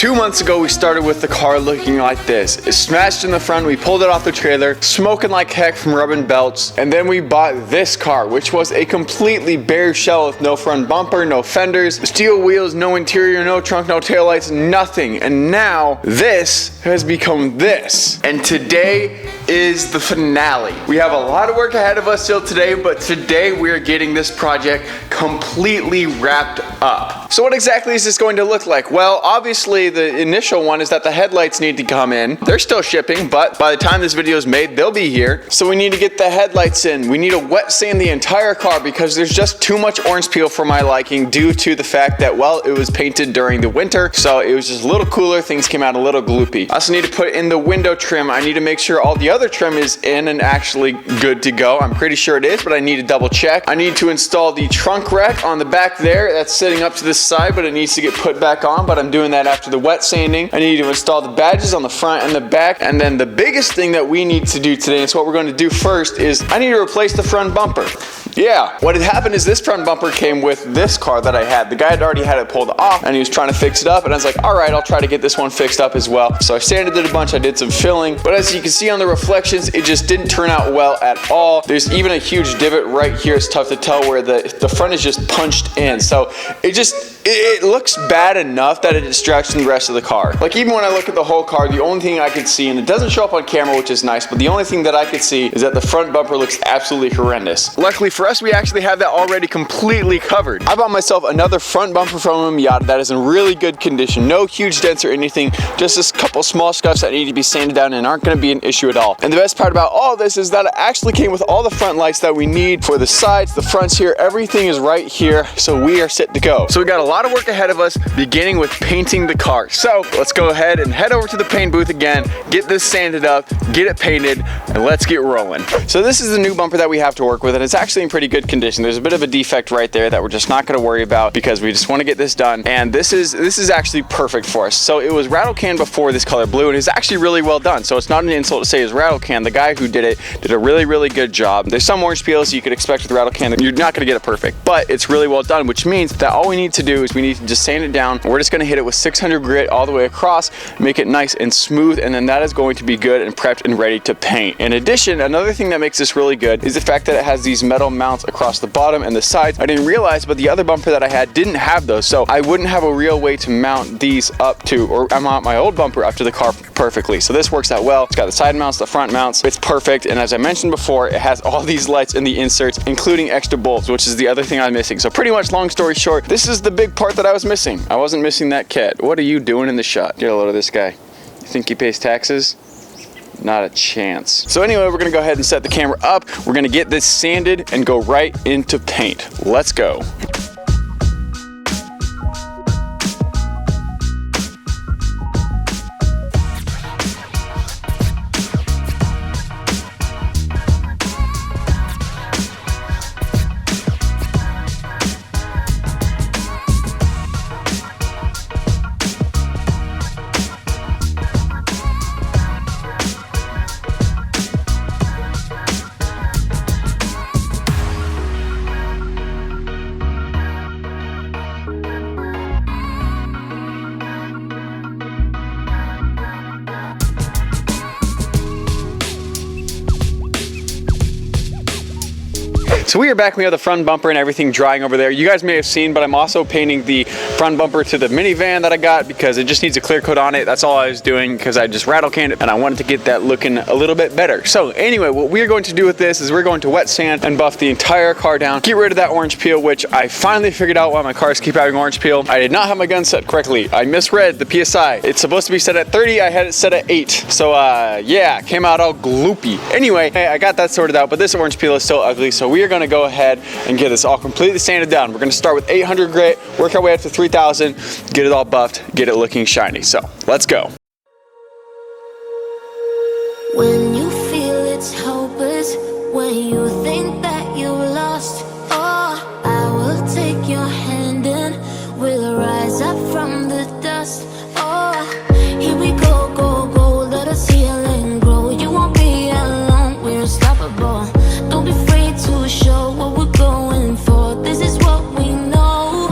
2 months ago, we started with the car looking like this. It smashed in the front, we pulled it off the trailer, smoking like heck from rubbing belts, and then we bought this car, which was a completely bare shell with no front bumper, no fenders, steel wheels, no interior, no trunk, no taillights, nothing. And now this has become this. And today is the finale. We have a lot of work ahead of us still today, but today we are getting this project completely wrapped up. So what exactly is this going to look like? Well, obviously the initial one is that the headlights need to come in. They're still shipping, but by the time this video is made, they'll be here. So we need to get the headlights in. We need to wet sand the entire car because there's just too much orange peel for my liking due to the fact that, well, it was painted during the winter, so it was just a little cooler. Things came out a little gloopy. I also need to put in the window trim. I need to make sure all the other trim is in and actually good to go. I'm pretty sure it is, but I need to double check. I need to install the trunk rack on the back there. That's sitting up to the side, but it needs to get put back on, but I'm doing that after the wet sanding. I need to install the badges on the front and the back, and then the biggest thing that we need to do today, and it's what we're going to do first, is I need to replace the front bumper. Yeah, what had happened is this front bumper came with this car that I had. The guy had already had it pulled off and he was trying to fix it up, and I was like, all right, I'll try to get this one fixed up as well. So I sanded it a bunch, I did some filling, but as you can see on the reflections, it just didn't turn out well at all. There's even a huge divot right here. It's tough to tell where the front is just punched in. So it looks bad enough that it distracts from the rest of the car. Like, even when I look at the whole car, the only thing I could see, and it doesn't show up on camera, which is nice, but the only thing that I could see is that the front bumper looks absolutely horrendous. Luckily for us, we actually have that already completely covered. I bought myself another front bumper from a Miata that is in really good condition. No huge dents or anything, just a couple small scuffs that need to be sanded down and aren't going to be an issue at all. And the best part about all this is that it actually came with all the front lights that we need for the sides, the fronts here, everything is right here, so we are set to go. So we got a lot of work ahead of us, beginning with painting the car. So let's go ahead and head over to the paint booth again, get this sanded up, get it painted, and let's get rolling. So this is the new bumper that we have to work with, and it's actually in pretty good condition. There's a bit of a defect right there that we're just not going to worry about because we just want to get this done, and this is actually perfect for us. So it was rattle can before this color blue, and it's actually really well done. So it's not an insult to say it's rattle can. The guy who did it did a really good job. There's some orange peels you could expect with the rattle can. You're not going to get it perfect, but it's really well done, which means that all we need to do is we need to just sand it down. We're just going to hit it with 600 grit all the way across, make it nice and smooth, and then that is going to be good and prepped and ready to paint. In addition, another thing that makes this really good is the fact that it has these metal mounts across the bottom and the sides. I didn't realize, but the other bumper that I had didn't have those, so I wouldn't have a real way to mount these up to, or mount my old bumper up to the car perfectly. So this works out well. It's got the side mounts, the front mounts. It's perfect, and as I mentioned before, it has all these lights in the inserts, including extra bulbs, which is the other thing I'm missing. So pretty much, long story short, this is the big part that I was missing. I wasn't missing that cat. What are you doing in the shot? Get a load of this guy. You think he pays taxes? Not a chance. So anyway, we're gonna go ahead and set the camera up. We're gonna get this sanded and go right into paint. Let's go. So we are back. We have the front bumper and everything drying over there. You guys may have seen, but I'm also painting the front bumper to the minivan that I got because it just needs a clear coat on it. That's all I was doing because I just rattle canned it and I wanted to get that looking a little bit better. So anyway, what we're going to do with this is we're going to wet sand and buff the entire car down, get rid of that orange peel, which I finally figured out why my cars keep having orange peel. I did not have my gun set correctly. I misread the PSI. It's supposed to be set at 30. I had it set at 8. So yeah, came out all gloopy. Anyway, I got that sorted out, but this orange peel is still ugly. So we are going to go ahead and get this all completely sanded down. We're going to start with 800 grit, work our way up to 3000, get it all buffed, get it looking shiny. So let's go. When you feel it's hopeless, when you think that you lost, oh, I will take your hand and we'll rise up from the dust. Oh, here we go, go, go, let us heal and grow. You won't be alone, we're unstoppable. Don't be afraid to show what we're going for. This is what we know.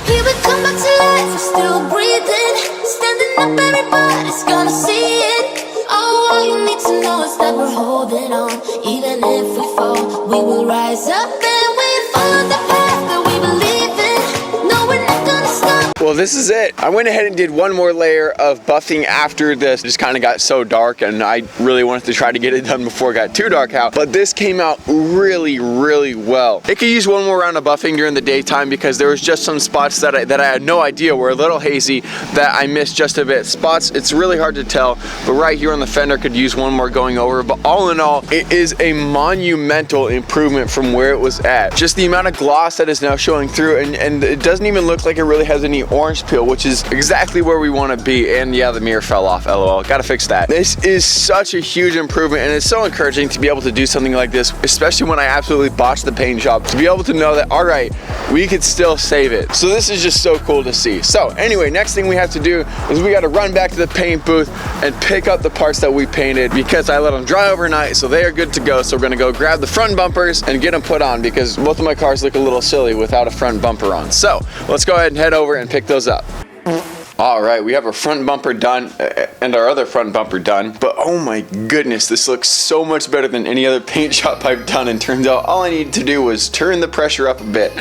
Here we come back to life, we're still breathing, standing up up, everybody's gonna see it. Oh, all you need to know is that we're holding on. Even if we fall, we will rise up and we follow the path that we believe in. No, we're not gonna stop. Well, this is it. I went ahead and did one more layer of buffing after this. It just kind of got so dark, and I really wanted to try to get it done before it got too dark out. But this came out really, really well. It could use one more round of buffing during the daytime because there was just some spots that I had no idea were a little hazy that I missed just a bit. Spots, it's really hard to tell, but right here on the fender could use one more going over. But all in all, it is a monumental improvement from where it was at. Just the amount of gloss that is now showing through, and it doesn't even look like it really has any orange peel, which is exactly where we want to be. And yeah, the mirror fell off, lol, gotta fix that. This is such a huge improvement, and it's so encouraging to be able to do something like this, especially when I absolutely botched the paint job, to be able to know that, all right, we could still save it. So this is just so cool to see. So anyway, next thing we have to do is we got to run back to the paint booth and pick up the parts that we painted, because I let them dry overnight, so they are good to go. So we're gonna go grab the front bumpers and get them put on, because both of my cars look a little silly without a front bumper on. So let's go ahead and head over and pick those up. All right, we have our front bumper done and our other front bumper done, but oh my goodness, this looks so much better than any other paint job I've done, and turns out all I needed to do was turn the pressure up a bit.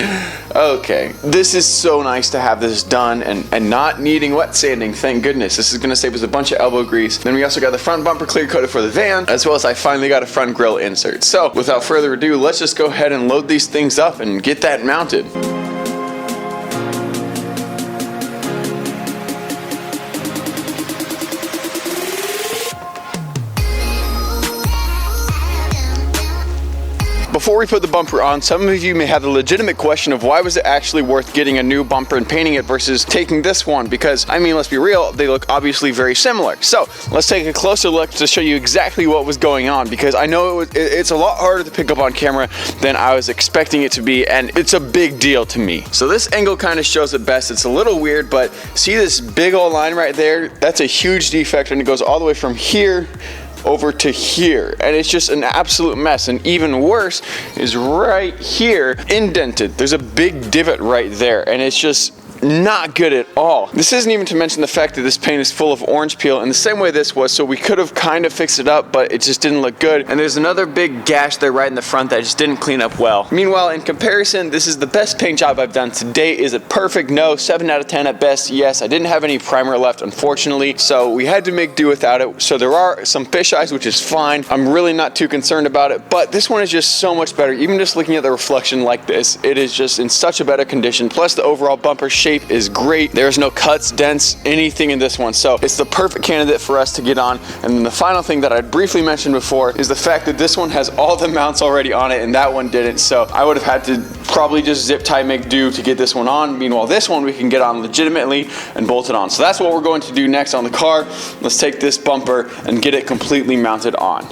Okay, this is so nice to have this done and not needing wet sanding, thank goodness. This is gonna save us a bunch of elbow grease. Then we also got the front bumper clear coated for the van, as well as I finally got a front grille insert. So without further ado, let's just go ahead and load these things up and get that mounted. Before we put the bumper on, some of you may have the legitimate question of why was it actually worth getting a new bumper and painting it versus taking this one, because I mean, let's be real, they look obviously very similar. So let's take a closer look to show you exactly what was going on, because I know it's a lot harder to pick up on camera than I was expecting it to be, and it's a big deal to me. So this angle kind of shows it best. It's a little weird, but see this big old line right there? That's a huge defect, and it goes all the way from here over to here, and it's just an absolute mess. And even worse is right here, indented. There's a big divot right there, and it's just not good at all. This isn't even to mention the fact that this paint is full of orange peel in the same way this was, so we could have kind of fixed it up, but it just didn't look good. And there's another big gash there right in the front that just didn't clean up well. Meanwhile, in comparison, this is the best paint job I've done to date. Is it perfect? No. 7 out of 10 at best. Yes. I didn't have any primer left, unfortunately, so we had to make do without it. So there are some fisheyes, which is fine. I'm really not too concerned about it, but this one is just so much better. Even just looking at the reflection like this, it is just in such a better condition. Plus the overall bumper shape is great. There's no cuts, dents, anything in this one. So it's the perfect candidate for us to get on. And then the final thing that I briefly mentioned before is the fact that this one has all the mounts already on it and that one didn't. So I would have had to probably just zip tie make do to get this one on. Meanwhile, this one we can get on legitimately and bolt it on. So that's what we're going to do next on the car. Let's take this bumper and get it completely mounted on.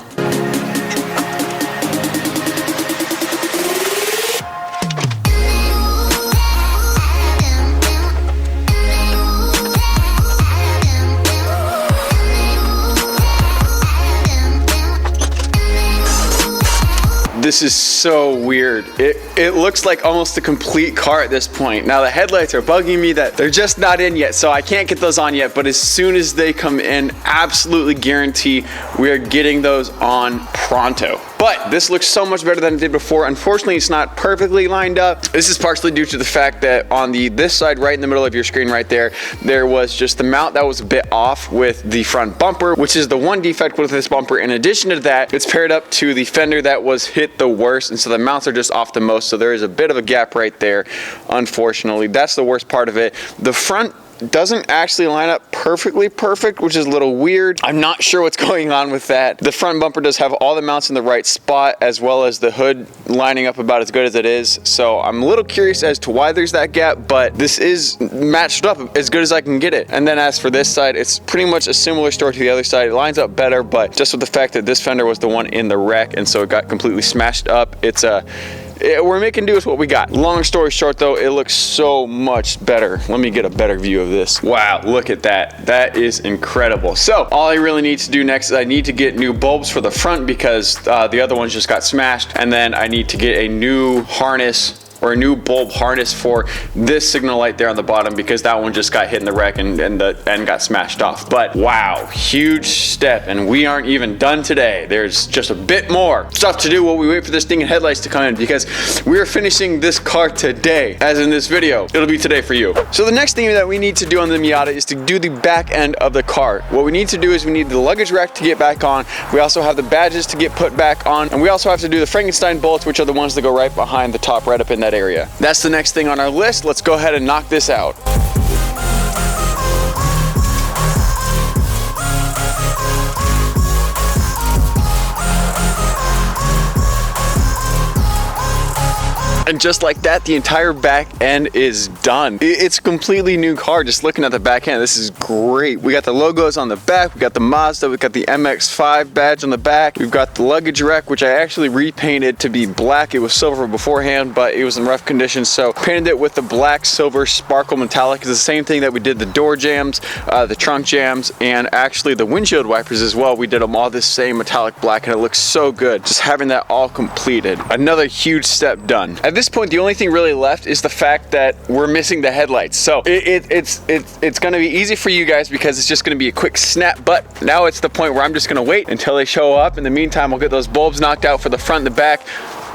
This is so weird. It looks like almost a complete car at this point. Now the headlights are bugging me that they're just not in yet, so I can't get those on yet, but as soon as they come in, absolutely guarantee we are getting those on pronto. But this looks so much better than it did before. Unfortunately, it's not perfectly lined up. This is partially due to the fact that on this side, right in the middle of your screen right there, there was just the mount that was a bit off with the front bumper, which is the one defect with this bumper. In addition to that, it's paired up to the fender that was hit the worst, and so the mounts are just off the most, so there is a bit of a gap right there, unfortunately. That's the worst part of it. The front doesn't actually line up perfectly perfect, which is a little weird. I'm not sure what's going on with that. The front bumper does have all the mounts in the right spot, as well as the hood lining up about as good as it is. So I'm a little curious as to why there's that gap, but this is matched up as good as I can get it. And then as for this side, it's pretty much a similar story to the other side. It lines up better, but just with the fact that this fender was the one in the wreck, and so it got completely smashed up, we're making do with what we got. Long story short though, it looks so much better. Let me get a better view of this. Wow, look at that. That is incredible. So all I really need to do next is I need to get new bulbs for the front, because the other ones just got smashed, and then I need to get a new harness or a new bulb harness for this signal light there on the bottom, because that one just got hit in the wreck and the end got smashed off. But wow, huge step, and we aren't even done today. There's just a bit more stuff to do while we wait for this thing and headlights to come in, because we're finishing this car today. As in this video, it'll be today for you. So the next thing that we need to do on the Miata is to do the back end of the car. What we need to do is we need the luggage rack to get back on. We also have the badges to get put back on, and we also have to do the Frankenstein bolts, which are the ones that go right behind the top right up in that area. That's the next thing on our list. Let's go ahead and knock this out. And just like that, the entire back end is done. It's a completely new car. Just looking at the back end, this is great. We got the logos on the back, we got the Mazda, we got the MX-5 badge on the back, we've got the luggage rack, which I actually repainted to be black. It was silver beforehand, but it was in rough condition, so painted it with the black, silver, sparkle metallic. It's the same thing that we did the door jams, the trunk jams, and actually the windshield wipers as well. We did them all this same metallic black, and it looks so good. Just having that all completed. Another huge step done. At this point, the only thing really left is the fact that we're missing the headlights. So it's gonna be easy for you guys because it's just gonna be a quick snap, but now it's the point where I'm just gonna wait until they show up. In the meantime, we'll get those bulbs knocked out for the front and the back.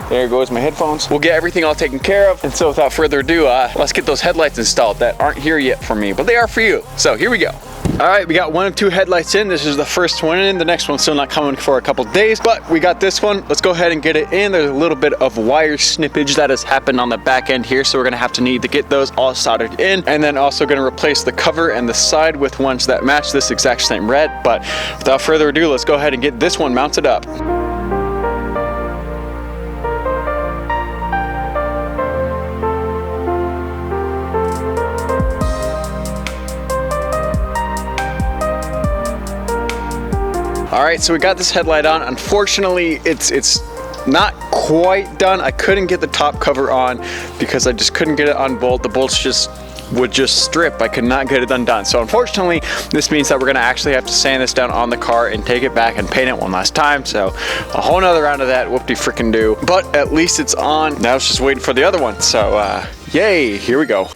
There goes my headphones. We'll get everything all taken care of. And so without further ado, let's get those headlights installed that aren't here yet for me, but they are for you. So here we go. All right, we got 1 of 2 headlights in. This is the first one in. The next one's still not coming for a couple days, but we got this one. Let's go ahead and get it in. There's a little bit of wire snippage that has happened on the back end here, so we're gonna need to get those all soldered in, and then also gonna replace the cover and the side with ones that match this exact same red. But without further ado, let's go ahead and get this one mounted up. All right, so we got this headlight on. Unfortunately, it's not quite done. I couldn't get the top cover on because I just couldn't get it on bolt. The bolts would just strip. I could not get it undone. So unfortunately, this means that we're gonna actually have to sand this down on the car and take it back and paint it one last time. So a whole nother round of that, whoop-de frickin' do. But at least it's on. Now it's just waiting for the other one. So yay, here we go.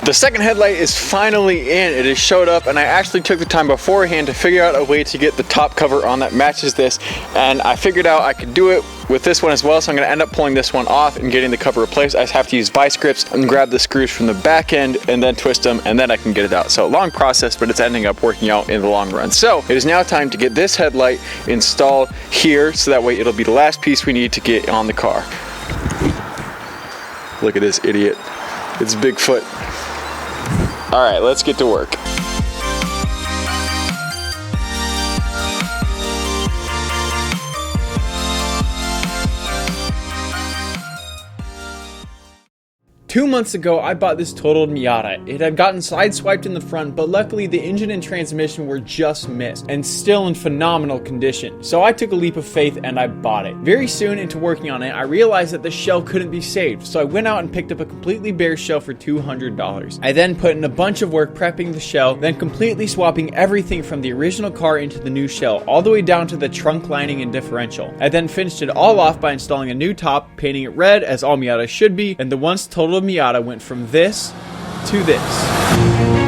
The second headlight is finally in. It has showed up, and I actually took the time beforehand to figure out a way to get the top cover on that matches this, and I figured out I could do it with this one as well, so I'm going to end up pulling this one off and getting the cover replaced. I just have to use vice grips and grab the screws from the back end and then twist them, and then I can get it out. So long process, but it's ending up working out in the long run. So it is now time to get this headlight installed here, so that way it'll be the last piece we need to get on the car. Look at this idiot. It's Bigfoot. All right, let's get to work. 2 months ago, I bought this totaled Miata. It had gotten sideswiped in the front, but luckily the engine and transmission were just missed, and still in phenomenal condition. So I took a leap of faith and I bought it. Very soon into working on it, I realized that the shell couldn't be saved, so I went out and picked up a completely bare shell for $200. I then put in a bunch of work prepping the shell, then completely swapping everything from the original car into the new shell, all the way down to the trunk lining and differential. I then finished it all off by installing a new top, painting it red as all Miatas should be, and the once totaled Miata went from this to this.